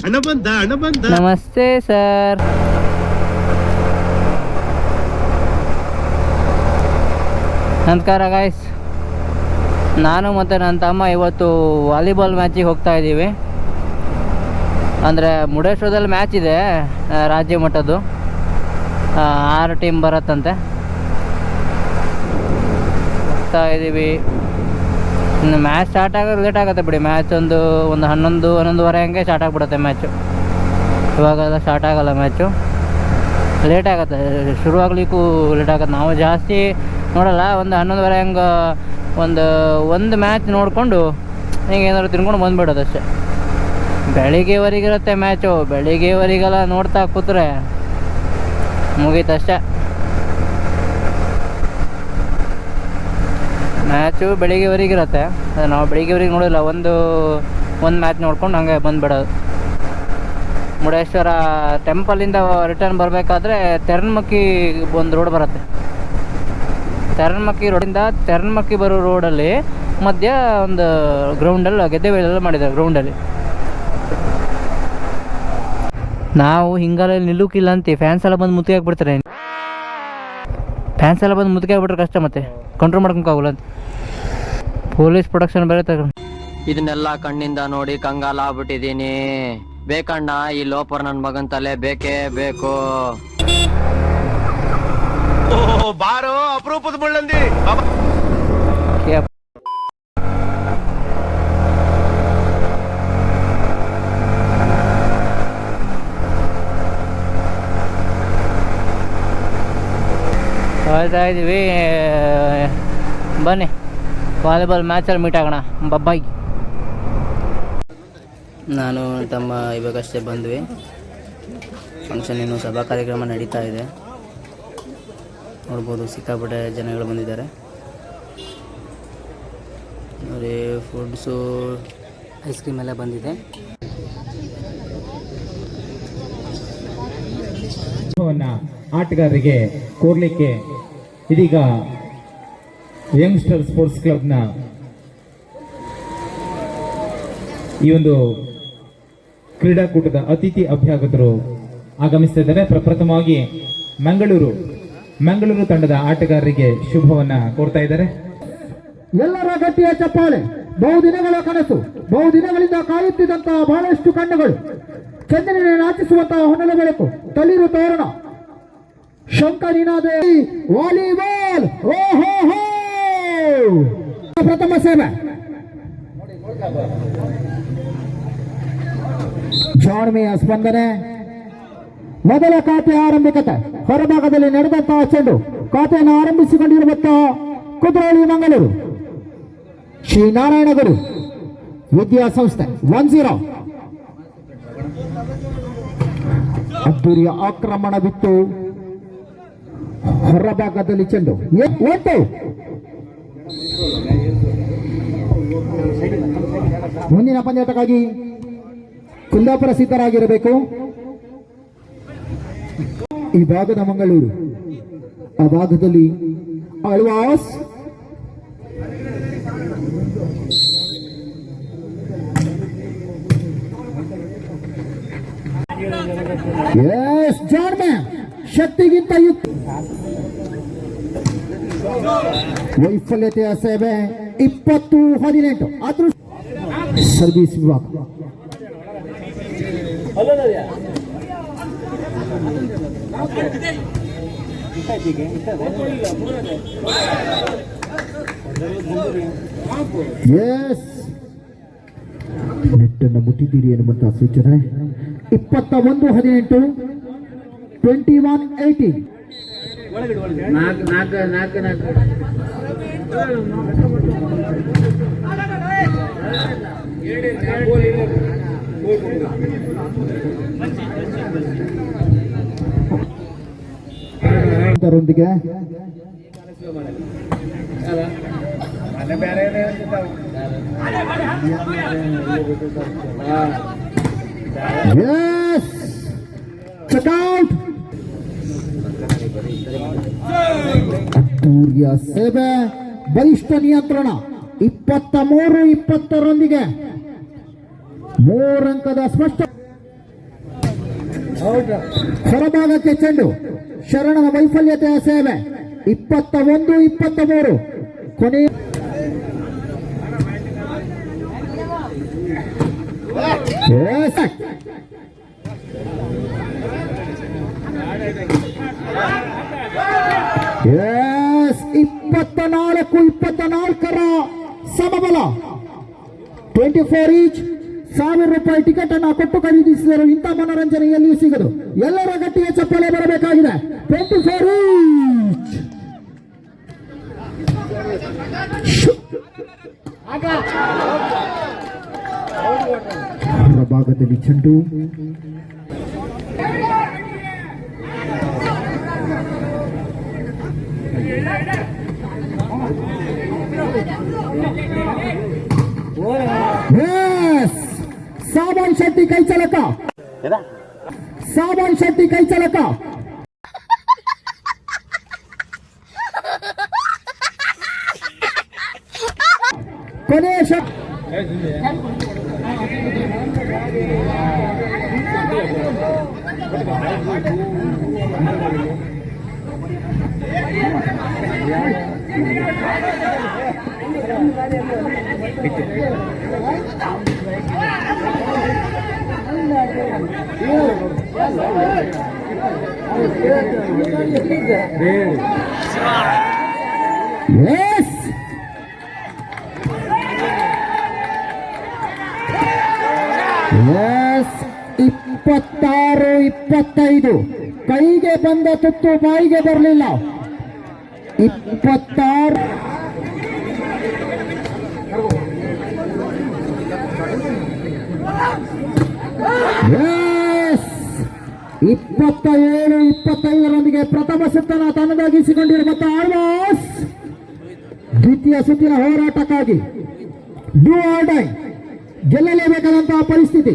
ನಮಸ್ತೆ ಸರ್. ನಮಸ್ಕಾರ ಗಾಯ್ಸ್. ನಾನು ಮತ್ತು ನನ್ನ ತಮ್ಮ ಇವತ್ತು ವಾಲಿಬಾಲ್ ಮ್ಯಾಚಿಗೆ ಹೋಗ್ತಾ ಇದ್ದೀವಿ. ಅಂದರೆ ಮುರುಡೇಶ್ವರದಲ್ಲಿ ಮ್ಯಾಚ್ ಇದೆ, ರಾಜ್ಯ ಮಟ್ಟದ್ದು. 6 ಟೀಮ್ ಬರುತ್ತಂತೆ. ಹೋಗ್ತಾ ಇದ್ದೀವಿ. ಇನ್ನು ಮ್ಯಾಚ್ ಸ್ಟಾರ್ಟ್ ಆಗೋದು ಲೇಟ್ ಆಗುತ್ತೆ ಬಿಡಿ. ಮ್ಯಾಚ್ ಒಂದು 11-11:30 ಹಂಗೆ ಸ್ಟಾರ್ಟ್ ಆಗಿಬಿಡುತ್ತೆ ಮ್ಯಾಚು. ಇವಾಗೆಲ್ಲ ಸ್ಟಾರ್ಟ್ ಆಗೋಲ್ಲ ಮ್ಯಾಚು, ಲೇಟ್ ಆಗುತ್ತೆ. ಶುರುವಾಗ್ಲಿಕ್ಕೂ ಲೇಟ್ ಆಗುತ್ತೆ. ನಾವು ಜಾಸ್ತಿ ನೋಡಲ್ಲ, ಒಂದು 11:30 ಹಂಗೆ ಒಂದು ಮ್ಯಾಚ್ ನೋಡಿಕೊಂಡು ಹಿಂಗೆ ಏನಾದ್ರು ತಿನ್ಕೊಂಡು ಬಂದುಬಿಡೋದು ಅಷ್ಟೇ. ಬೆಳಿಗ್ಗೆವರೆಗಿರುತ್ತೆ ಮ್ಯಾಚು. ಬೆಳಿಗ್ಗೆವರೆಗೆಲ್ಲ ನೋಡ್ತಾ ಕೂತ್ರೆ ಮುಗೀತಷ್ಟೇ. ಮ್ಯಾಚು ಬೆಳಿಗ್ಗೆವರೆಗಿರುತ್ತೆ. ನಾವು ಬೆಳಿಗ್ಗೆವರೆಗೆ ನೋಡಿಲ್ಲ, ಒಂದು ಮ್ಯಾಚ್ ನೋಡ್ಕೊಂಡು ಹಂಗೆ ಬಂದುಬಿಡೋದು. ಮುರುಡೇಶ್ವರ ಟೆಂಪಲಿಂದ ರಿಟರ್ನ್ ಬರಬೇಕಾದ್ರೆ ತೆರನ್ಮಕ್ಕಿ ಒಂದು ರೋಡ್ ಬರುತ್ತೆ. ತೆರನ್ಮಕ್ಕಿ ರೋಡಿಂದ ತೆರನ್ಮಕ್ಕಿ ಬರೋ ರೋಡಲ್ಲಿ ಮಧ್ಯ ಒಂದು ಗ್ರೌಂಡಲ್ಲಿ ಗೆದ್ದೆಲ್ಲ ಮಾಡಿದ್ದಾರೆ. ಗ್ರೌಂಡಲ್ಲಿ ನಾವು ಹಿಂಗಲ್ಲಿ ನಿಲ್ಲುಕಿಲ್ಲ ಅಂತೀವಿ. ಫ್ಯಾನ್ಸ್ ಎಲ್ಲ ಬಂದು ಮುತ್ತಿಗೆ ಹಾಕ್ಬಿಡ್ತಾರೆ. ಫ್ಯಾನ್ಸ್ ಎಲ್ಲ ಬಂದು ಮುತ್ತಿಗೆ ಹಾಕ್ಬಿಟ್ರೆ ಕಷ್ಟ, ಮತ್ತೆ ಕಂಟ್ರೋಲ್ ಮಾಡ್ಕೊಳಕ್ಕಾಗಲ್ಲ ಅಂತ ಪೊಲೀಸ್ ಪ್ರೊಟೆಕ್ಷನ್ ಬೇರೆ ತಗೊಂಡು. ಇದನ್ನೆಲ್ಲ ಕಣ್ಣಿಂದ ನೋಡಿ ಕಂಗಾಲ ಆಗ್ಬಿಟ್ಟಿದೀನಿ. ಬೇಕಣ್ಣ, ಈ ಲೋಪರ್ ನನ್ ಮಗನ್ ತಲೆ ಬೇಕೇ ಬೇಕು. ಬಾರೋ ಅಪರೂಪದ ಮುಳ್ಳಂದಿ. ಹೋಗ್ತಾ ಇದ್ದೀವಿ. ಬನ್ನಿ ವಾಲಿಬಾಲ್ ಮ್ಯಾಚಲ್ಲಿ ಮೀಟ್ ಆಗೋಣ. ಬಬ್ಬಾಯ್. ನಾನು ತಮ್ಮ ಇವಾಗಷ್ಟೇ ಬಂದ್ವಿ. ಫಂಕ್ಷನ್ ಇನ್ನೂ ಸಭಾ ಕಾರ್ಯಕ್ರಮ ನಡೀತಾ ಇದೆ. ನೋಡ್ಬೋದು, ಸಿಕ್ಕಾಪಟ್ಟೆ ಜನಗಳು ಬಂದಿದ್ದಾರೆ ನೋಡಿ. ಫುಡ್ಸು, ಐಸ್ ಕ್ರೀಮ್ ಎಲ್ಲ ಬಂದಿದೆ. ಆಟಗಾರರಿಗೆ ಕೋರ್ಲಿಕ್ಕೆ ಇದೀಗ ಯಂಗ್ಸ್ಟರ್ ಸ್ಪೋರ್ಟ್ಸ್ ಕ್ಲಬ್ನ ಈ ಒಂದು ಕ್ರೀಡಾಕೂಟದ ಅತಿಥಿ ಅಭ್ಯಾಗತರು ಆಗಮಿಸ್ತಿದ್ದಾರೆ. ಪ್ರಪ್ರಥಮವಾಗಿ ಮಂಗಳೂರು ತಂಡದ ಆಟಗಾರರಿಗೆ ಶುಭವನ್ನ ಕೋರ್ತಾ ಇದ್ದಾರೆ. ಎಲ್ಲರ ಗಟ್ಟಿಯ ಚಪ್ಪಾಳೆ. ಬಹುದಿನಗಳ ಕನಸು, ಬಹುದಿನಗಳಿಂದ ಕಾಯುತ್ತಿದ್ದಂತಹ ಬಹಳಷ್ಟು ಕಣ್ಣುಗಳು, ಚಂದ್ರನ ನಾಚಿಸುವಂತಹ ಹೊನಲು ಬೆಳಕು, ತಳಿರು ತೋರಣ, ಶಂಕರಿನಾದ ವಾಲಿಬಾಲ್. ಓಹೋ, ಪ್ರಥಮ ಸೇವೆ ಜಾಣ್ಮೆಯ ಸ್ಪಂದನೆ. ಮೊದಲ ಖಾತೆ ಆರಂಭಿಕತೆ. ಹೊರಭಾಗದಲ್ಲಿ ನಡೆದಂತಹ ಚೆಂಡು ಖಾತೆಯನ್ನು ಆರಂಭಿಸಿಕೊಂಡಿರುವಂತಹ ಕುದ್ರೋಳಿ ಮಂಗಳೂರು ಶ್ರೀ ನಾರಾಯಣಗುರು ವಿದ್ಯಾಸಂಸ್ಥೆ 1-0. ಅದ್ದೂರಿಯ ಆಕ್ರಮಣವಿತ್ತು. ಹೊರಭಾಗದಲ್ಲಿ ಚೆಂಡು ಒಟ್ಟು. ಮುಂದಿನ ಪಂದ್ಯಾಟಕ್ಕಾಗಿ ಕುಂದಾಪುರ ಸಿದ್ಧರಾಗಿರಬೇಕು. ಈ ಭಾಗದ ಮಂಗಳೂರು, ಆ ಭಾಗದಲ್ಲಿ ಆಳ್ವಾಸ್. ಜಾಣ್ಮೆ ಶಕ್ತಿಗಿಂತ ವೈಫಲ್ಯತೆಯ ಸೇವೆ. 20-18 ಅದೃಷ್ಟ ಸರ್ವಿಸ್ ವಿಭಾಗ. ನೆಟ್ಟನ್ನು ಮುಟ್ಟಿದ್ದೀರಿ ಎನ್ನುವಂತಹ ಸೂಚನೆ. 21-18, 21-18. ೊಂದಿಗೆ ಚೆಕ್ಔಟ್. ಅದ್ದೂರಿಯ ಸೇವೆ, ಬಲಿಷ್ಠ ನಿಯಂತ್ರಣ. 23-20 3 ಅಂಕದ ಸ್ಪಷ್ಟ ಹೊರಭಾಗಕ್ಕೆ ಚೆಂಡು. ಶರಣನ ವೈಫಲ್ಯತೆಯ ಸೇವೆ. 21-23 ಕೊನೆಯ Yes, 24-24 ಸಮಬಲ. 24 ಈಚ್. 1000 ರೂಪಾಯಿ ಟಿಕೆಟ್ ಅನ್ನು ಕೊಟ್ಟು ಖರೀದಿಸಿದರು. ಇಂಥ ಮನೋರಂಜನೆ ಎಲ್ಲಿಯೂ ಸಿಗದು. ಎಲ್ಲರ ಗಟ್ಟಿಯ ಚಪ್ಪಾಳೆ ಬರಬೇಕಾಗಿದೆ. 24 ಈಚ್. ಭಾಗದಲ್ಲಿ ಚೆಂಡು. ಸಾಬಾನ್ ಶೆಟ್ಟಿ ಕೈ ಚಾಲಕ. ಸಾಬಾನ್ ಶೆಟ್ಟಿ ಕೈ ಚಾಲಕ. ಕೊನೆಯ Yes! Yes! 26-25 ಕೈಗೆ ಬಂದ ತುತ್ತು ಬಾಯಿಗೆ ಬರಲಿಲ್ಲ. 26 Yes! 27-25 ಪ್ರಥಮ ಸುತ್ತನ ತನ್ನದಾಗಿಸಿಕೊಂಡಿರುವಂತ ಆಳ್ವಾಸ್ ದ್ವಿತೀಯ ಸುತ್ತಿನ ಹೋರಾಟಕ್ಕಾಗಿ ಡೂ ಆರ್ ಡೈ ಗೆಲ್ಲಲೇಬೇಕಾದಂತಹ ಪರಿಸ್ಥಿತಿ.